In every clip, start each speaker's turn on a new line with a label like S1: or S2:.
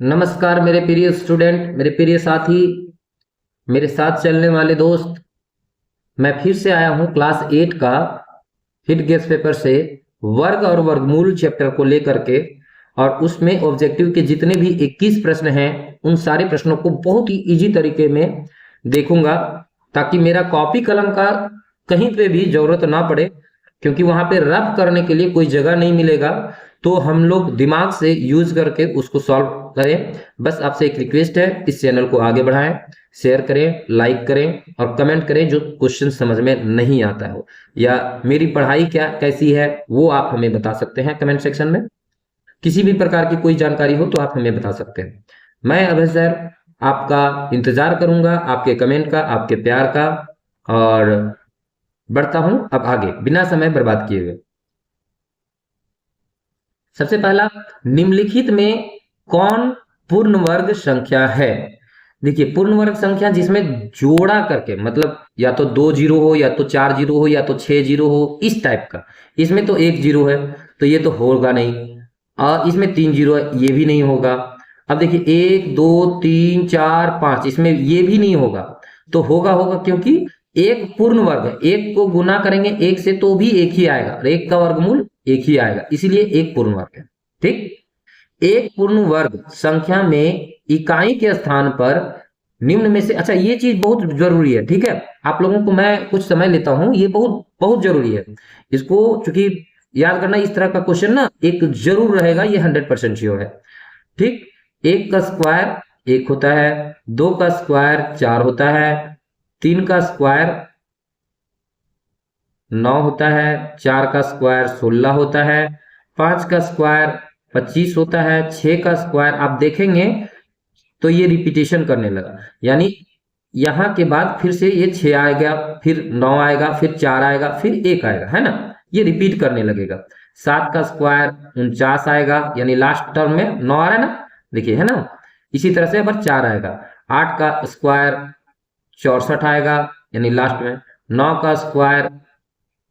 S1: नमस्कार मेरे प्रिय स्टूडेंट, मेरे प्रिय साथी, मेरे साथ चलने वाले दोस्त। मैं फिर से आया हूं क्लास 8 का हिट गेस पेपर से वर्ग और वर्गमूल चैप्टर को लेकर के। और उसमें ऑब्जेक्टिव के जितने भी 21 प्रश्न हैं उन सारे प्रश्नों को बहुत ही इजी तरीके में देखूंगा, ताकि मेरा कॉपी कलम का कहीं पे भी जरूरत ना पड़े, क्योंकि वहां पे रफ करने के लिए कोई जगह नहीं मिलेगा। तो हम लोग दिमाग से यूज करके उसको सॉल्व करें। बस आपसे एक रिक्वेस्ट है, इस चैनल को आगे बढ़ाएं, शेयर करें, लाइक करें और कमेंट करें जो क्वेश्चन समझ में नहीं आता हो, या मेरी पढ़ाई क्या कैसी है वो आप हमें बता सकते हैं कमेंट सेक्शन में। किसी भी प्रकार की कोई जानकारी हो तो आप हमें बता सकते हैं। मैं अभय सर आपका इंतजार करूंगा, आपके कमेंट का, आपके प्यार का। और बढ़ता हूं अब आगे बिना समय बर्बाद किए हुए। सबसे पहला, निम्नलिखित में कौन पूर्ण वर्ग संख्या है? देखिए, पूर्ण वर्ग संख्या जिसमें जोड़ा करके, मतलब या तो 2 जीरो हो, या तो 4 जीरो हो, या तो 6 जीरो हो, इस टाइप का। इसमें तो 1 जीरो है तो ये तो होगा नहीं, और इसमें 3 जीरो है ये भी नहीं होगा। अब देखिए, 1 2 3 4 5, इसमें ये भी नहीं होगा। तो होगा होगा क्योंकि एक पूर्ण वर्ग है, एक को गुना करेंगे एक से तो भी एक ही आएगा, और एक का वर्गमूल एक ही आएगा, इसीलिए एक पूर्ण वर्ग है। ठीक, एक पूर्ण वर्ग संख्या में इकाई के स्थान पर निम्न में से, अच्छा ये चीज बहुत जरूरी है, ठीक है, आप लोगों को मैं कुछ समय लेता हूं, ये बहुत बहुत जरूरी है। इसको चूंकि याद करना, इस तरह का क्वेश्चन ना एक जरूर रहेगा, ये 100% श्योर है। ठीक, एक का स्क्वायर 1 होता है, 2 का स्क्वायर 4 होता है, 3 का स्क्वायर 9 होता है, 4 का स्क्वायर 16 होता है, 5 का स्क्वायर 25 होता है, 6 का स्क्वायर आप देखेंगे तो ये रिपीटेशन करने लगा, यानी यहां के बाद फिर से ये 6 आएगा, फिर 9 आएगा, फिर 4 आएगा, फिर 1 आएगा, है ना, ये रिपीट करने लगेगा। 7 का स्क्वायर 49 आएगा, यानी लास्ट टर्म में 9 आ रहा है ना, देखिए, है ना। इसी तरह से अब 4 आएगा। 8 का स्क्वायर 64 आएगा, यानी लास्ट में। 9 का स्क्वायर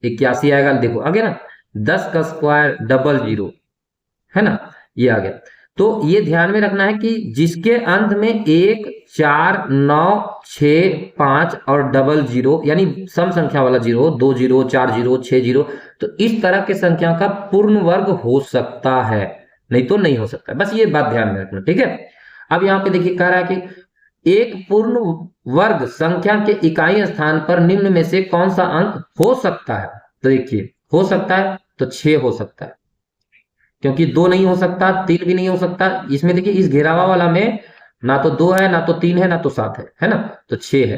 S1: 81 आएगा, देखो आगे ना। 10 का स्क्वायर 00, है ना, ये आ गया। तो ये ध्यान में रखना है कि जिसके अंत में 1 4 9 6 5 और 00, यानी सम संख्या वाला जीरो, 2 जीरो 4 जीरो 6 जीरो, तो इस तरह के संख्या का पूर्ण वर्ग हो सकता है, नहीं तो नहीं हो सकता। बस ये बात ध्यान में रखना, ठीक है। अब यहाँ पे देखिए, कह रहा है कि एक पूर्ण वर्ग संख्या के इकाई स्थान पर निम्न में से कौन सा अंक हो सकता है? तो देखिए, हो सकता है तो 6 हो सकता है, क्योंकि 2 नहीं हो सकता, 3 भी नहीं हो सकता। इसमें देखिए, इस घेरावा वाला में ना तो 2 है, ना तो 3 है, ना तो 7 है ना, तो 6 है।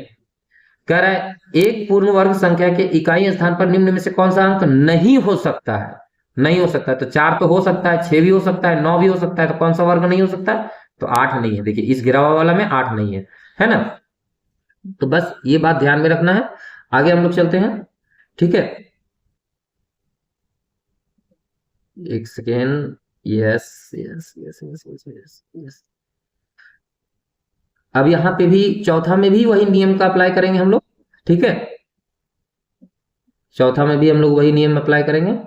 S1: कह रहा है एक पूर्ण वर्ग संख्या के इकाई स्थान पर निम्न में से कौन सा अंक नहीं हो सकता है? नहीं हो सकता है तो 4 तो हो सकता है, 6 भी हो सकता है, 9 भी हो सकता है, तो कौन सा वर्ग नहीं हो सकता है? तो 8 नहीं है। देखिए, इस गिरावा वाला में 8 नहीं है ना। तो बस ये बात ध्यान में रखना है। आगे हम लोग चलते हैं, ठीक है। एक second. Yes yes yes yes yes yes yes. अब यहाँ पे भी चौथा में भी वही नियम का अप्लाई करेंगे हम लोग, ठीक है। चौथा में भी हम लोग वही नियम अप्लाई करेंगे।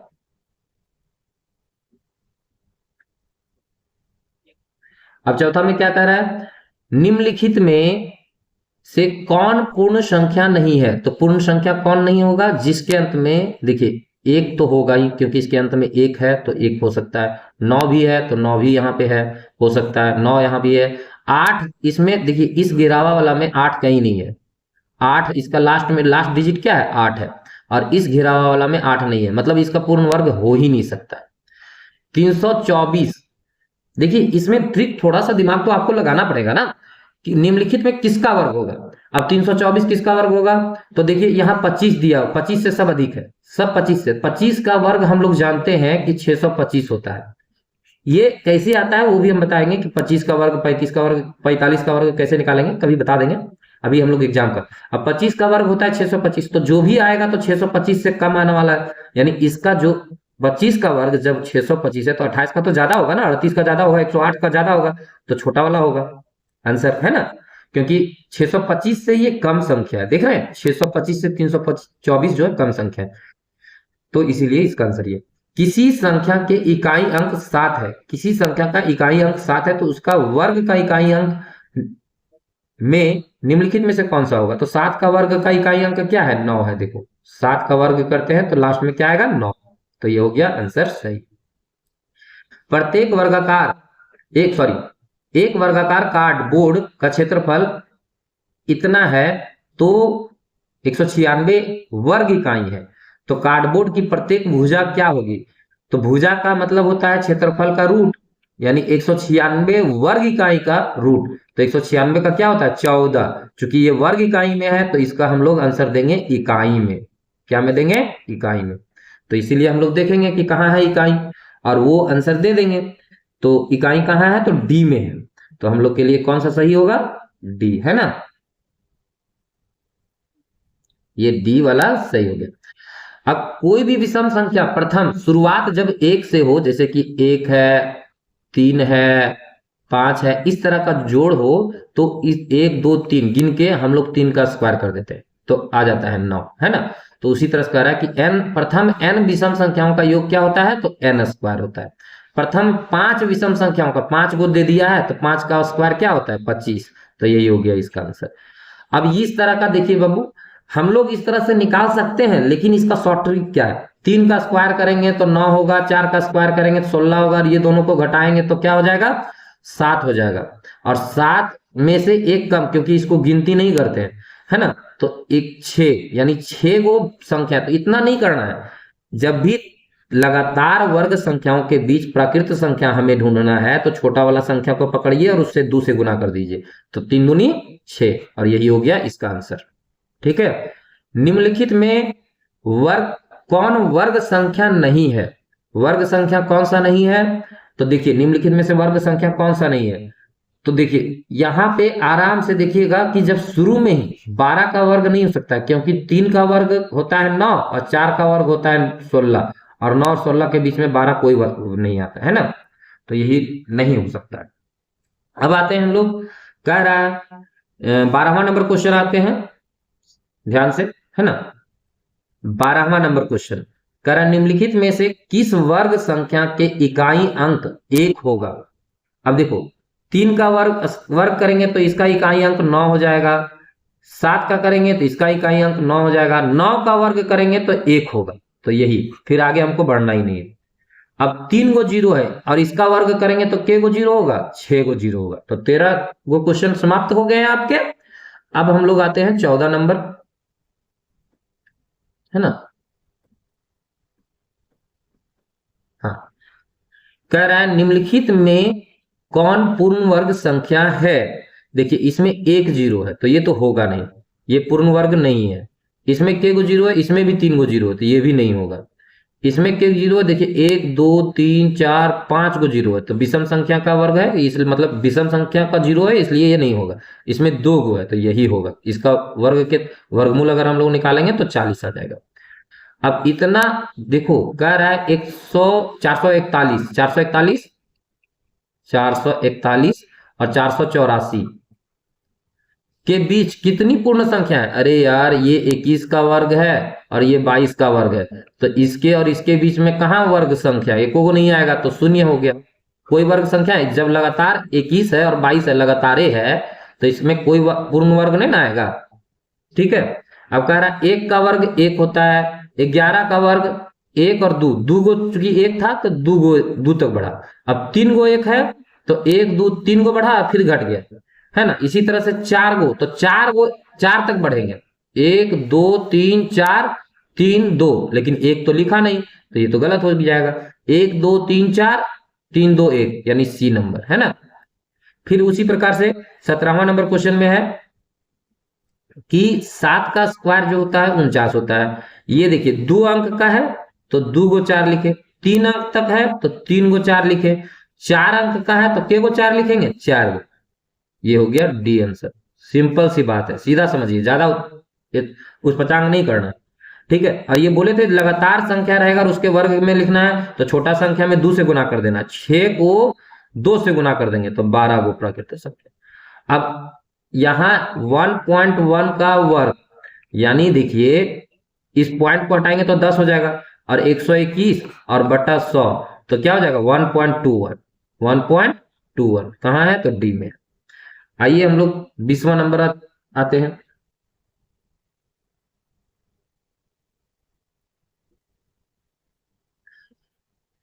S1: अब चौथा में क्या कह रहा है? निम्नलिखित में से कौन पूर्ण संख्या नहीं है? तो पूर्ण संख्या कौन नहीं होगा? जिसके अंत में देखिए, एक तो होगा ही, क्योंकि इसके अंत में एक है तो एक हो सकता है। 9 भी है तो 9 भी यहाँ पे है, हो सकता है। 9 यहाँ भी है। 8, इसमें देखिए, इस गिरावा वाला में 8 कहीं नहीं है। 8 इसका लास्ट में, लास्ट डिजिट क्या है? 8 है। और इस घेरावा वाला में 8 नहीं है, मतलब इसका पूर्ण वर्ग हो ही नहीं सकता है। 324, देखिए इसमें ट्रिक, थोड़ा सा दिमाग तो आपको लगाना पड़ेगा ना, कि निम्नलिखित में किसका वर्ग होगा। अब 324 किसका वर्ग होगा? तो देखिए, यहाँ 25 दिया, 25 से सब अधिक है, सब 25 से। 25 का वर्ग हम लोग जानते हैं कि 625 होता है। ये कैसे आता है वो भी हम बताएंगे, कि 25 का वर्ग, 35 का वर्ग, 45 का वर्ग कैसे निकालेंगे, कभी बता देंगे, अभी हम लोग एग्जाम का। अब 25 का वर्ग होता है 625, तो जो भी आएगा तो 625 से कम आने वाला है, यानी इसका जो 25 का वर्ग जब 625 है तो 28 का तो ज्यादा होगा ना, 38 का ज्यादा होगा, 108 का ज्यादा होगा, तो छोटा वाला होगा आंसर, है ना। क्योंकि 625 से ये कम संख्या है, देख रहे हैं, 625 से 324 जो है कम संख्या है, तो इसीलिए इसका आंसर ये। किसी संख्या के इकाई अंक 7 है, किसी संख्या का इकाई अंक 7 है तो उसका वर्ग का इकाई अंक में निम्नलिखित में से कौन सा होगा? तो 7 का वर्ग का इकाई अंक क्या है? 9 है। देखो 7 का वर्ग करते हैं तो लास्ट में क्या आएगा? 9। तो ये हो गया आंसर सही। प्रत्येक वर्गाकार एक वर्गाकार कार्डबोर्ड का क्षेत्रफल इतना है तो 196 वर्ग इकाई है। तो कार्डबोर्ड की प्रत्येक भुजा क्या होगी? तो भुजा का मतलब होता है क्षेत्रफल का रूट, यानी 196 वर्ग इकाई का रूट। तो 196 का क्या होता है? 14। चूंकि ये वर्ग इकाई में है तो इसका हम लोग आंसर देंगे इकाई में। क्या में देंगे? इकाई में। तो इसीलिए हम लोग देखेंगे कि कहाँ है इकाई और वो आंसर दे देंगे। तो इकाई कहाँ है? तो डी में है। तो हम लोग के लिए कौन सा सही होगा? डी, है ना? ये डी वाला सही हो गया। अब कोई भी विषम संख्या प्रथम शुरुआत जब 1 से हो, जैसे कि 1 है, 3 है, 5 है, इस तरह का जोड़ हो, तो इस 1 2 3 गिन के हम लोग 3 का स्क्वायर कर देते हैं तो आ जाता है 9, है ना? तो उसी तरह से कह रहा है कि n प्रथम n विषम संख्याओं का योग क्या होता है? तो n स्क्वायर होता है। प्रथम 5 विषम संख्याओं का 5 को दे दिया है तो 5 का स्क्वायर क्या होता है? 25। तो यही हो गया इसका आंसर। अब इस तरह का देखिए बाबू, हम लोग इस तरह से निकाल सकते हैं, लेकिन इसका शॉर्ट ट्रिक क्या है? 3 का स्क्वायर करेंगे तो 9 होगा, 4 का स्क्वायर करेंगे तो 16 होगा, और ये दोनों को घटाएंगे तो क्या हो जाएगा? 7 हो जाएगा। और 7 में से एक कम, क्योंकि इसको गिनती नहीं करते हैं, है ना? तो एक 6, यानी 6 को संख्या, तो इतना नहीं करना है। जब भी लगातार वर्ग संख्याओं के बीच प्राकृत संख्या हमें ढूंढना है तो छोटा वाला संख्या को पकड़िए और उससे 2 से गुना कर दीजिए। तो 3 दूनी 6, और यही हो गया इसका आंसर। ठीक है। निम्नलिखित में वर्ग कौन वर्ग संख्या नहीं है? वर्ग संख्या कौन सा नहीं है? तो देखिए निम्नलिखित में से वर्ग संख्या कौन सा नहीं है? तो देखिए यहां पे आराम से देखिएगा कि जब शुरू में ही 12 का वर्ग नहीं हो सकता, क्योंकि 3 का वर्ग होता है 9 और 4 का वर्ग होता है 16, और 9 और 16 के बीच में 12 कोई वर्ग नहीं आता है ना। तो यही नहीं हो सकता है। अब आते हैं हम लोग, कह रहा है 12वां नंबर क्वेश्चन आते हैं ध्यान से, है ना? 12वां नंबर क्वेश्चन कह रहा है निम्नलिखित में से किस वर्ग संख्या के इकाई अंक 1 होगा? अब देखो 3 का वर्ग करेंगे तो इसका इकाई अंक 9 हो जाएगा, 7 का करेंगे तो इसका इकाई अंक 9 हो जाएगा, 9 का वर्ग करेंगे तो 1 होगा। तो यही, फिर आगे हमको बढ़ना ही नहीं है। अब 3 गो जीरो है और इसका वर्ग करेंगे तो के गो जीरो होगा? 6 गो जीरो होगा। तो 13 गो क्वेश्चन समाप्त हो गए हैं आपके। अब हम लोग आते हैं 14 नंबर, है ना? हाँ, कह रहा है निम्नलिखित में कौन पूर्ण वर्ग संख्या है? देखिए इसमें 1 जीरो है तो ये तो होगा नहीं, ये पूर्ण वर्ग नहीं है। इसमें के गो जीरो है, इसमें भी 3 गो जीरो है तो ये भी नहीं होगा। इसमें के जीरो है, देखिए 1 2 3 4 5 गो जीरो है तो विषम संख्या का वर्ग है, इसलिए मतलब विषम संख्या का जीरो है, इसलिए ये नहीं होगा। इसमें 2 गो है तो यही होगा। इसका वर्ग के वर्गमूल अगर हम लोग निकालेंगे तो 40 आ जाएगा। अब इतना देखो, कह रहा है 100 441 441 441 और 484 के बीच कितनी पूर्ण संख्या है? अरे यार ये 21 का वर्ग है और ये 22 का वर्ग है, तो इसके और इसके बीच में कहाँ वर्ग संख्या? एको को नहीं आएगा तो शून्य हो गया। कोई वर्ग संख्या है? जब लगातार 21 है और 22 है, लगातार है, तो इसमें कोई पूर्ण वर्ग नहीं ना आएगा। ठीक है। अब कह रहा है 1 का वर्ग 1 होता है, 11 का वर्ग 1 और 2, 2 गो चूंकि 1 था तो 2 गो 2 तक बढ़ा। अब 3 गो 1 है तो 1 2 3 गो बढ़ा फिर घट गया, है ना? इसी तरह से 4 गो तो 4 गो 4 तक बढ़ेंगे, 1 2 3 4 3 2, लेकिन 1 तो लिखा नहीं तो ये तो गलत हो जाएगा। 1 2 3 4 3 2 1, यानी सी नंबर, है ना? फिर उसी प्रकार से 17वां नंबर क्वेश्चन में है कि 7 का स्क्वायर जो होता है 49 होता है। ये देखिए 2 अंक का है तो 2 गो 4 लिखे, 3 अंक तक है तो 3 गो 4 लिखे, 4 अंक का है तो के गो 4 लिखेंगे? 4 गो। ये हो गया डी आंसर। सिंपल सी बात है, सीधा समझिए, ज्यादा उस पचांग नहीं करना। ठीक है। और ये बोले थे लगातार संख्या रहेगा और उसके वर्ग में लिखना है तो छोटा संख्या में 2 से गुना कर देना, 6 को 2 से गुना कर देंगे तो 12 गो प्राकृत संख्या। अब यहां 1.1 का वर्ग, यानी देखिए इस पॉइंट को हटाएंगे तो 10 हो जाएगा, और 121 और बटा 100, तो क्या हो जाएगा 1.21। 1.21 कहाँ है? तो डी में। आइए हम लोग 20वां नंबर आते हैं।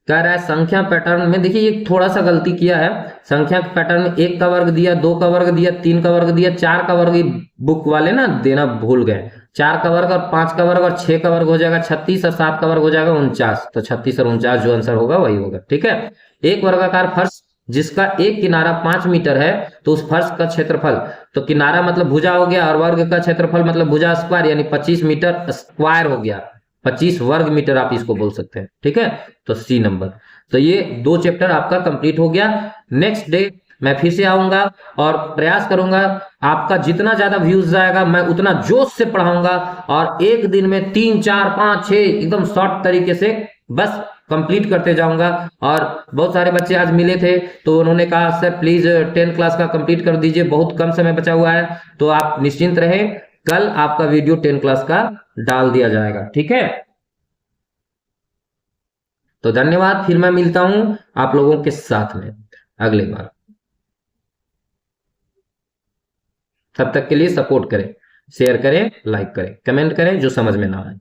S1: कह रहा है संख्या पैटर्न में, देखिए ये थोड़ा सा गलती किया है। संख्या के पैटर्न में 1 का वर्ग दिया, 2 का वर्ग दिया, 3 का वर्ग दिया, 4 का वर्ग, बुक वाले ना देना भूल गए। 4 का वर्ग और 5 का वर्ग और 6 का वर्ग हो जाएगा 36 और 7 का वर्ग हो जाएगा 49। तो 36 और 49 जो आंसर होगा वही होगा। ठीक है। एक वर्गाकार फर्श जिसका एक किनारा 5 मीटर है, तो उस फर्श का क्षेत्रफल, तो किनारा मतलब भुजा हो गया और वर्ग का क्षेत्रफल मतलब भुजा स्क्वायर, यानी 25 मीटर स्क्वायर हो गया। 25 वर्ग मीटर आप इसको बोल सकते हैं। ठीक है। तो सी नंबर। तो ये 2 चैप्टर आपका कंप्लीट हो गया। नेक्स्ट डे मैं फिर से आऊंगा और प्रयास करूंगा, आपका जितना ज्यादा व्यूज जाएगा मैं उतना जोश से पढ़ाऊंगा, और एक दिन में 3 4 5 6 एकदम शॉर्ट तरीके से बस कंप्लीट करते जाऊंगा। और बहुत सारे बच्चे आज मिले थे तो उन्होंने कहा सर प्लीज 10 क्लास का कंप्लीट कर दीजिए, बहुत कम समय बचा हुआ है। तो आप निश्चिंत रहें, कल आपका वीडियो 10 क्लास का डाल दिया जाएगा। ठीक है। तो धन्यवाद, फिर मैं मिलता हूं आप लोगों के साथ में अगले बार। तब तक के लिए सपोर्ट करें, शेयर करें, लाइक करें, कमेंट करें जो समझ में ना आए।